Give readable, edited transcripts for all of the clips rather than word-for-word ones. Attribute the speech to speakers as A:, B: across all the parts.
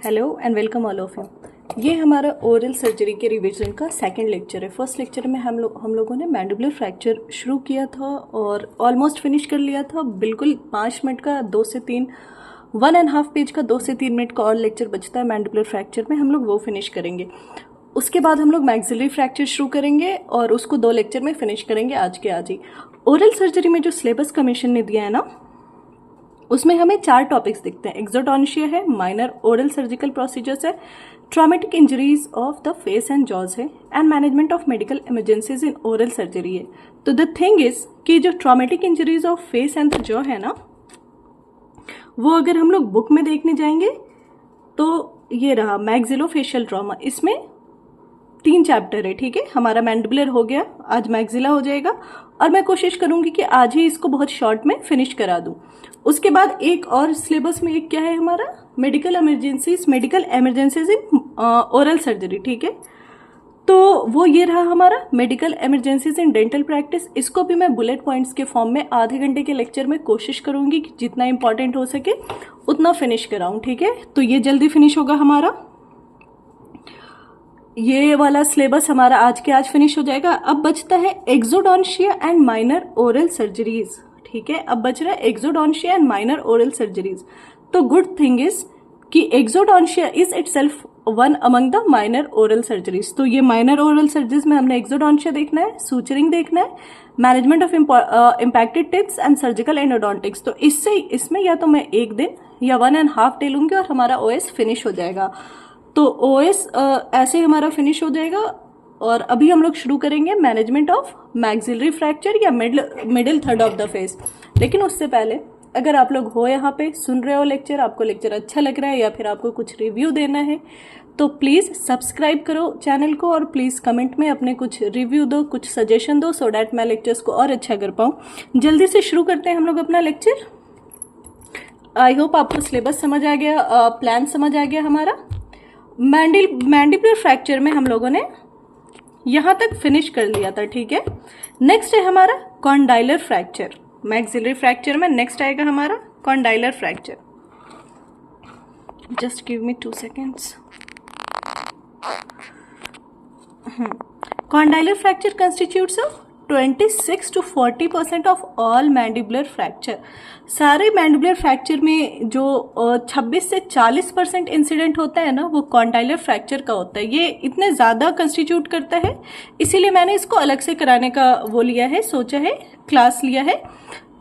A: Hello and welcome all of you. ये हमारा oral surgery के रिवीजन का सेकंड लेक्चर है। फर्स्ट लेक्चर में हम लोगों ने मैंडिबुलर फ्रैक्चर शुरू किया था और ऑलमोस्ट फिनिश कर लिया था। बिल्कुल 5 मिनट का 2 से 3 1.5 पेज का 2 से 3 मिनट का और लेक्चर बचता है मैंडिबुलर फ्रैक्चर में, हम लोग वो फिनिश करेंगे। उसके बाद हम लोग मैक्सिलरी फ्रैक्चर शुरू करेंगे और उसको 2 लेक्चर में फिनिश करेंगे आज के आज ही। ओरल सर्जरी में जो सिलेबस कमीशन ने दिया है ना, उसमें हमें 4 टॉपिक्स दिखते हैं। एक्सोडोंशिया है, माइनर ओरल सर्जिकल प्रोसीजर्स है, traumatic injuries of the face and jaws है, and management of medical emergencies in oral surgery है। तो द थिंग इज कि जो traumatic injuries of face and the jaw है ना, वो अगर हम लोग बुक में देखने जाएंगे तो ये रहा मैक्सिलोफेशियल ट्रॉमा। इसमें 3 चैप्टर है, ठीक है। हमारा मैंडिबुलर हो गया, आज मैक्सिला हो जाएगा और मैं कोशिश करूंगी कि आज ही इसको बहुत शॉर्ट में फिनिश करा दूं। उसके बाद एक और सिलेबस में एक क्या है हमारा, medical emergencies in oral surgery, ठीक है। तो वो ये रहा हमारा medical emergencies in dental practice. इसको भी मैं बुलेट पॉइंट्स के फॉर्म में आधे घंटे के लेक्चर में कोशिश करूंगी कि जितना इंपॉर्टेंट हो सके उतना फिनिश कराऊं, ठीक है। तो ये जल्दी फिनिश होगा हमारा, ये वाला सिलेबस हमारा आज के आज फिनिश हो जाएगा। अब बचता है exodontia and minor oral surgeries, ठीक है। अब बच रहा है exodontia and minor oral surgeries. तो गुड थिंग इज कि exodontia is itself one among the minor oral surgeries. तो ये माइनर ओरल सर्जरीज में हमने एक्सोडोंशिया देखना है, सूचरिंग देखना है, management of impacted tips and surgical endodontics. तो इसमें या तो मैं 1 दिन या 1.5 डे लूंगी और हमारा ओएस फिनिश हो जाएगा। तो ओएस ऐसे हमारा फिनिश हो जाएगा। और अभी हम लोग शुरू करेंगे मैनेजमेंट ऑफ मैक्सिलरी फ्रैक्चर या middle third of the face. लेकिन उससे पहले अगर आप लोग हो यहाँ पे सुन रहे हो लेक्चर, आपको लेक्चर अच्छा लग रहा है या फिर आपको कुछ रिव्यू देना है, तो प्लीज़ सब्सक्राइब करो चैनल को और प्लीज़ कमेंट में अपने कुछ रिव्यू दो, कुछ सजेशन दो, सो डैट मैं लेक्चर्स को और अच्छा कर पाऊँ। जल्दी से शुरू करते हैं हम लोग अपना लेक्चर। आई होप आपको सिलेबस समझ आ गया, प्लान समझ आ गया हमारा। मैंडिबुलर फ्रैक्चर में हम लोगों ने यहां तक फिनिश कर लिया था, ठीक है। नेक्स्ट है हमारा कॉन्डाइलर फ्रैक्चर। मैक्सिलरी फ्रैक्चर में नेक्स्ट आएगा हमारा condylar fracture. Just give me 2 seconds. Condylar fracture constitutes of 26 to 40% of all mandibular fracture. सारे मैंडिबुलर फ्रैक्चर में जो 26 से 40% इंसिडेंट होता है ना, वो कॉन्डाइलर फ्रैक्चर का होता है। ये इतने ज़्यादा कंस्टिट्यूट करता है, इसीलिए मैंने इसको अलग से कराने का वो लिया है, सोचा है, क्लास लिया है।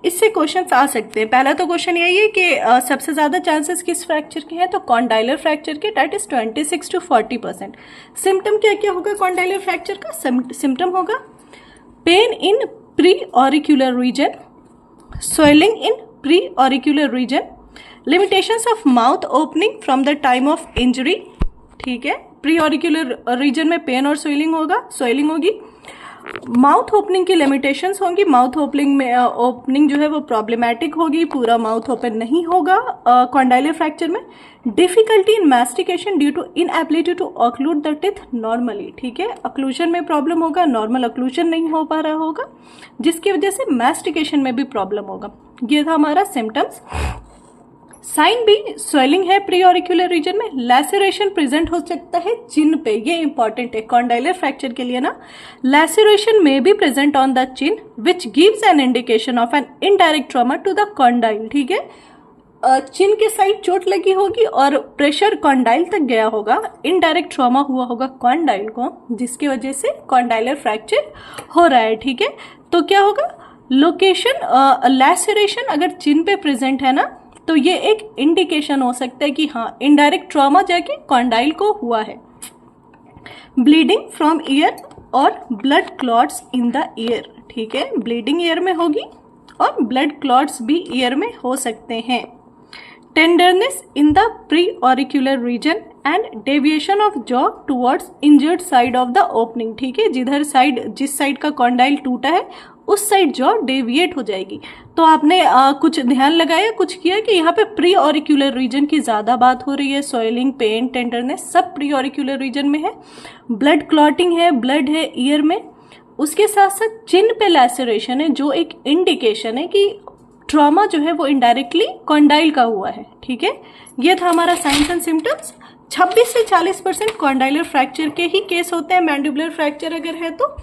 A: इससे क्वेश्चन आ सकते हैं। पहला तो क्वेश्चन यही है कि सबसे ज़्यादा चांसेस किस फ्रैक्चर के हैं, तो कॉन्डाइलर फ्रैक्चर के, डेट इज 26 to 40%। सिम्टम क्या क्या होगा कॉन्डाइलर फ्रैक्चर का? सिम्टम होगा pain in pre-auricular region, swelling in pre-auricular region, limitations of mouth opening from the time of injury, ठीक है। pre-auricular region में पेन और swelling होगी। माउथ ओपनिंग की लिमिटेशंस होंगी, माउथ ओपनिंग जो है वो प्रॉब्लमेटिक होगी, पूरा माउथ ओपन नहीं होगा कॉन्डाइलर फ्रैक्चर में। Difficulty in mastication due to inability to occlude the teeth normally, ठीक है। अक्लूजन में प्रॉब्लम होगा, नॉर्मल अक्लूजन नहीं हो पा रहा होगा, जिसकी वजह से मैस्टिकेशन में भी प्रॉब्लम होगा। ये था हमारा सिम्टम्स। साइन बी स्वेलिंग है प्री-ऑरिक्यूलर रीजन में, लैसेरेशन प्रेजेंट हो सकता है चिन पे, ये इंपॉर्टेंट है कॉन्डाइलर फ्रैक्चर के लिए ना। Laceration may be present on the chin which gives an indication of an indirect trauma to the condyle, ठीक है। चिन के साइड चोट लगी होगी और प्रेशर कॉन्डाइल तक गया होगा, इनडायरेक्ट ट्रॉमा हुआ होगा कॉन्डाइल को, जिसकी वजह से कॉन्डाइलर फ्रैक्चर हो रहा है, ठीक है। तो क्या होगा, लोकेशन लैसेरेशन अगर चिन पे प्रेजेंट है ना, तो ये एक इंडिकेशन हो सकता है कि हाँ इनडायरेक्ट ट्रॉमा जाके कॉन्डाइल को हुआ है। ब्लीडिंग फ्रॉम ईयर और blood clots in the year, ठीक है। ब्लीडिंग ईयर में होगी और ब्लड क्लॉट्स भी ईयर में हो सकते हैं। Tenderness in the preauricular region and deviation of jaw towards injured side of the opening, ठीक है। जिस साइड का कॉन्डाइल टूटा है उस साइड जॉ डेविएट हो जाएगी। तो आपने कुछ ध्यान लगाया, कुछ किया कि यहाँ पे प्री-ऑरिक्यूलर रीजन की ज़्यादा बात हो रही है। सॉइलिंग, पेन, टेंडरनेस सब प्री-ऑरिक्यूलर रीजन में है। ब्लड क्लॉटिंग है, ब्लड है ईयर में। उसके साथ साथ चिन पे लैसेरेशन है, जो एक इंडिकेशन है कि ट्रॉमा जो है वो इनडायरेक्टली कॉन्डाइल का हुआ है, ठीक है। ये था हमारा साइंस एंड सिम्टम्स। 26 से 40% कॉन्डाइलर फ्रैक्चर के ही केस होते हैं मैंडिबुलर फ्रैक्चर अगर है तो।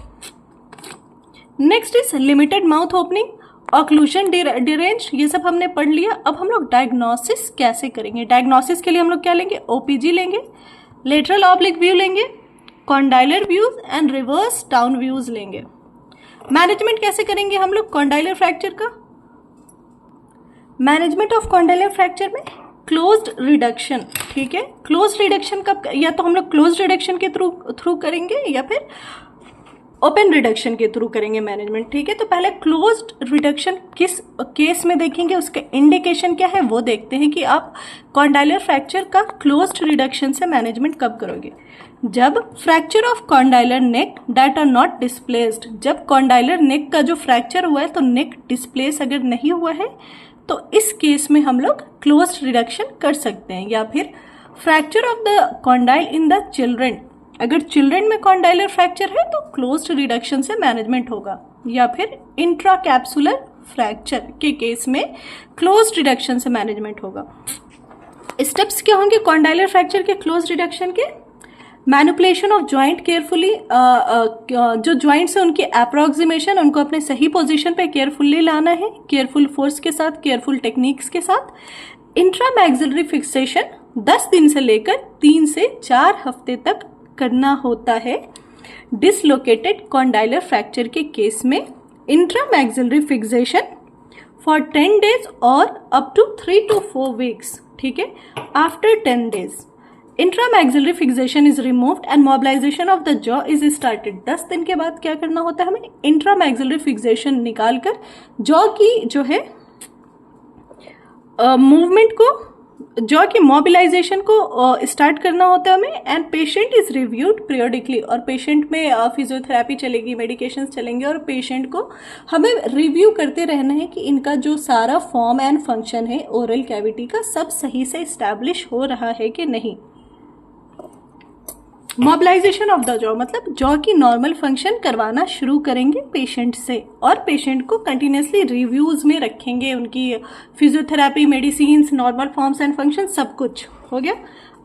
A: Next is limited mouth opening, occlusion derange, ये सब हमने पढ़ लिया। अब हम लोग डायग्नोसिस कैसे करेंगे। डायग्नोसिस के लिए हम लोग क्या लेंगे, ओपीजी लेंगे, लेटरल ऑब्लिक व्यू लेंगे, condylar views and reverse down views लेंगे। मैनेजमेंट कैसे करेंगे हम लोग कॉन्डाइलर फ्रैक्चर का। मैनेजमेंट ऑफ कॉन्डाइलर फ्रैक्चर में क्लोज्ड रिडक्शन, ठीक है। क्लोज्ड रिडक्शन कब, या तो हम लोग क्लोज्ड रिडक्शन के थ्रू करेंगे या फिर ओपन रिडक्शन के थ्रू करेंगे मैनेजमेंट, ठीक है। तो पहले क्लोज्ड रिडक्शन किस केस में देखेंगे, उसका इंडिकेशन क्या है वो देखते हैं कि आप कॉन्डाइलर फ्रैक्चर का क्लोज्ड रिडक्शन से मैनेजमेंट कब करोगे। जब fracture of condylar neck that are not displaced, जब कॉन्डाइलर नेक का जो फ्रैक्चर हुआ है तो नेक डिस्प्लेस अगर नहीं हुआ है तो इस केस में हम लोग क्लोज्ड रिडक्शन कर सकते हैं। या फिर fracture of the condyle in the children, अगर चिल्ड्रन में कॉन्डाइलर फ्रैक्चर है तो क्लोज्ड रिडक्शन से मैनेजमेंट होगा। या फिर इंट्रा कैप्सुलर फ्रैक्चर के केस में क्लोज्ड रिडक्शन से मैनेजमेंट होगा। स्टेप्स क्या होंगे कॉन्डाइलर फ्रैक्चर के क्लोज्ड रिडक्शन के। मैनिपुलेशन ऑफ ज्वाइंट केयरफुली, जो ज्वाइंट्स है उनकी अप्रोक्सीमेशन, उनको अपने सही पोजीशन पे केयरफुली लाना है, केयरफुल फोर्स के साथ, केयरफुल टेक्निक्स के साथ। इंट्रा मैक्सिलरी फिक्सेशन 10 दिन से लेकर 3 से 4 हफ्ते तक करना होता है। डिसलोकेटेड कॉन्डाइलर फ्रैक्चर के केस में intra maxillary fixation for 10 days और अप टू 3 to 4 weeks, ठीक है। After 10 days intramaxillary fixation is removed and mobilisation of the jaw is started. 10 दिन के बाद क्या करना होता है, हमें इंट्रामैक्सिलरी फिक्सेशन निकालकर जॉ की जो है मूवमेंट को, जॉ की मोबिलाइजेशन को स्टार्ट करना होता है हमें। And patient is reviewed periodically, और पेशेंट में फिजियोथेरेपी चलेगी, मेडिकेशंस चलेंगे, और पेशेंट को हमें रिव्यू करते रहना है कि इनका जो सारा फॉर्म एंड फंक्शन है ओरल कैविटी का सब सही से इस्टेब्लिश हो रहा है कि नहीं। मोबिलाइजेशन ऑफ द जॉ मतलब जॉ की नॉर्मल फंक्शन करवाना शुरू करेंगे पेशेंट से, और पेशेंट को कंटिन्यूसली रिव्यूज में रखेंगे, उनकी physiotherapy, medicine, normal forms and function सब कुछ हो गया।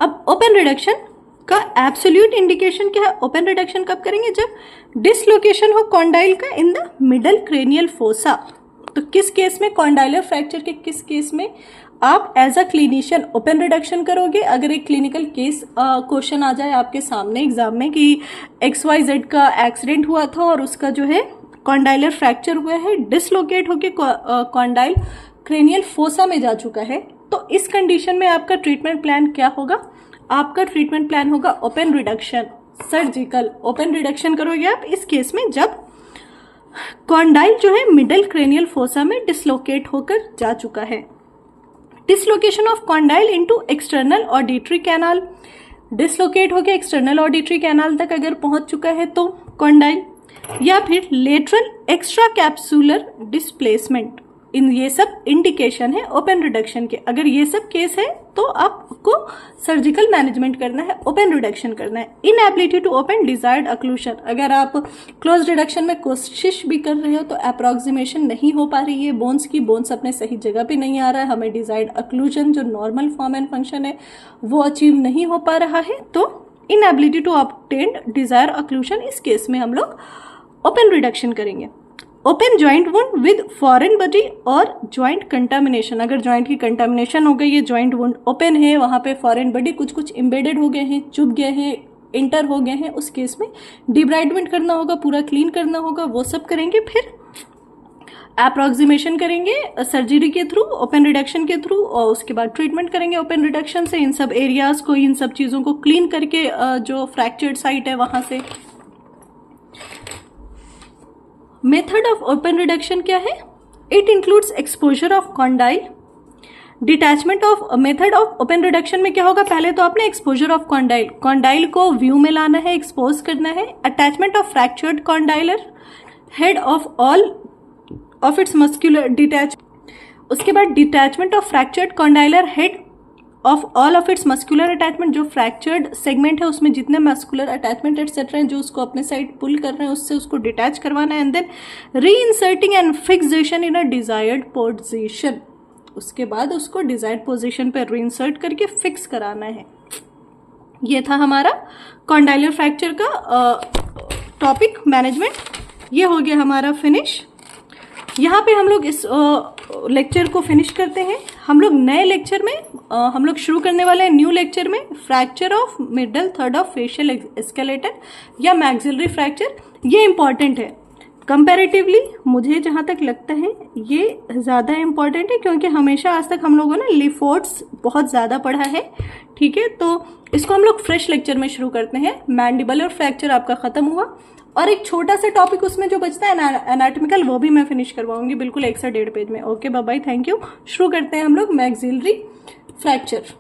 A: अब ओपन रिडक्शन का एब्सोल्यूट इंडिकेशन क्या है। ओपन रिडक्शन कब करेंगे, जब डिसलोकेशन हो कॉन्डाइल का in the middle cranial fossa. तो किस केस में, कॉन्डाइलर फ्रैक्चर के किस केस में आप as a clinician open reduction करोगे। अगर एक क्लिनिकल केस क्वेश्चन आ जाए आपके सामने एग्जाम में कि XYZ का एक्सीडेंट हुआ था और उसका जो है कॉन्डाइलर फ्रैक्चर हुआ है, डिसलोकेट होके कॉन्डाइल क्रेनियल फोसा में जा चुका है, तो इस कंडीशन में आपका ट्रीटमेंट प्लान क्या होगा। आपका ट्रीटमेंट प्लान होगा open reduction, surgical open reduction करोगे आप इस केस में जब कॉन्डाइल जो है मिडल क्रेनियल फोसा में डिसलोकेट होकर जा चुका है। Dislocation of condyle into external auditory canal, dislocate होकर एक्सटर्नल ऑडिटरी कैनाल तक अगर पहुंच चुका है तो कॉन्डाइल, या फिर लेटरल एक्स्ट्रा कैप्सुलर डिस्प्लेसमेंट, इन ये सब इंडिकेशन है ओपन रिडक्शन के। अगर ये सब केस है तो आपको सर्जिकल मैनेजमेंट करना है, ओपन रिडक्शन करना है। इनएबिलिटी टू ओपन डिजायर्ड अक्लूशन, अगर आप क्लोज रिडक्शन में कोशिश भी कर रहे हो तो अप्रोक्सीमेशन नहीं हो पा रही है बोन्स की, बोन्स अपने सही जगह पे नहीं आ रहा है, हमें डिजायर्ड अक्लूजन जो नॉर्मल फॉर्म एंड फंक्शन है वो अचीव नहीं हो पा रहा है, तो इनएबिलिटी टू ऑब्टेन डिजायर अक्लूशन, इस केस में हम लोग ओपन रिडक्शन करेंगे। Open joint wound with foreign body और ज्वाइंट कंटामिनेशन, अगर ज्वाइंट की कंटामिनेशन हो गई है, ज्वाइंट वुंड ओपन है, वहां पे फॉरेन बॉडी कुछ इम्बेडेड हो गए हैं, चुभ गए हैं, इंटर हो गए हैं, उस केस में डिब्राइडमेंट करना होगा, पूरा क्लीन करना होगा, वो सब करेंगे। फिर अप्रोक्सीमेशन करेंगे सर्जरी के थ्रू, ओपन रिडक्शन के थ्रू, और उसके बाद ट्रीटमेंट करेंगे ओपन रिडक्शन से। इन सब एरियाज को, इन सब चीज़ों को क्लीन करके जो फ्रैक्चर्ड साइट है वहां से। मेथड ऑफ ओपन रिडक्शन क्या है, it includes exposure of condyle, detachment of, method of open reduction में क्या होगा, पहले तो आपने एक्सपोजर ऑफ कॉन्डाइल, कॉन्डाइल को व्यू में लाना है, एक्सपोज करना है। Attachment of fractured condylar head of all of its muscular detach, उसके बाद detachment of fractured condylar head of all of its muscular attachment, जो फ्रैक्चर्ड सेगमेंट है उसमें जितने मस्कुलर अटैचमेंट एटसेट्रा हैं जो उसको अपने साइड पुल कर रहे हैं उससे उसको डिटैच करवाना है। एंड देन री inserting and fixation in a desired position, उसके बाद उसको डिजायर्ड पोजीशन पे री इंसर्ट करके फिक्स कराना है। ये था हमारा कॉन्डाइलर फ्रैक्चर का टॉपिक मैनेजमेंट। ये हो गया हमारा फिनिश। यहाँ पे हम लोग इस लेक्चर को फिनिश करते हैं। हम लोग नए लेक्चर में हम लोग शुरू करने वाले हैं न्यू लेक्चर में fracture of middle third of facial skeleton या मैक्सिलरी फ्रैक्चर। ये इंपॉर्टेंट है कंपैरेटिवली, मुझे जहाँ तक लगता है ये ज़्यादा इम्पॉर्टेंट है, क्योंकि ले आज तक हम लोगों ने लिफोर्ट्स बहुत ज़्यादा पढ़ा है। ठीक है, तो इसको हम लोग फ्रेश लेक्चर में शुरू करते हैं। मैंडिबुलर फ्रैक्चर आपका ख़त्म हुआ और एक छोटा सा टॉपिक उसमें जो बचता है एनाटॉमिकल, वो भी मैं फिनिश करवाऊंगी बिल्कुल 1 से 1.5 पेज में। Okay bye bye, thank you. शुरू करते हैं हम लोग मैक्सिलरी फ्रैक्चर।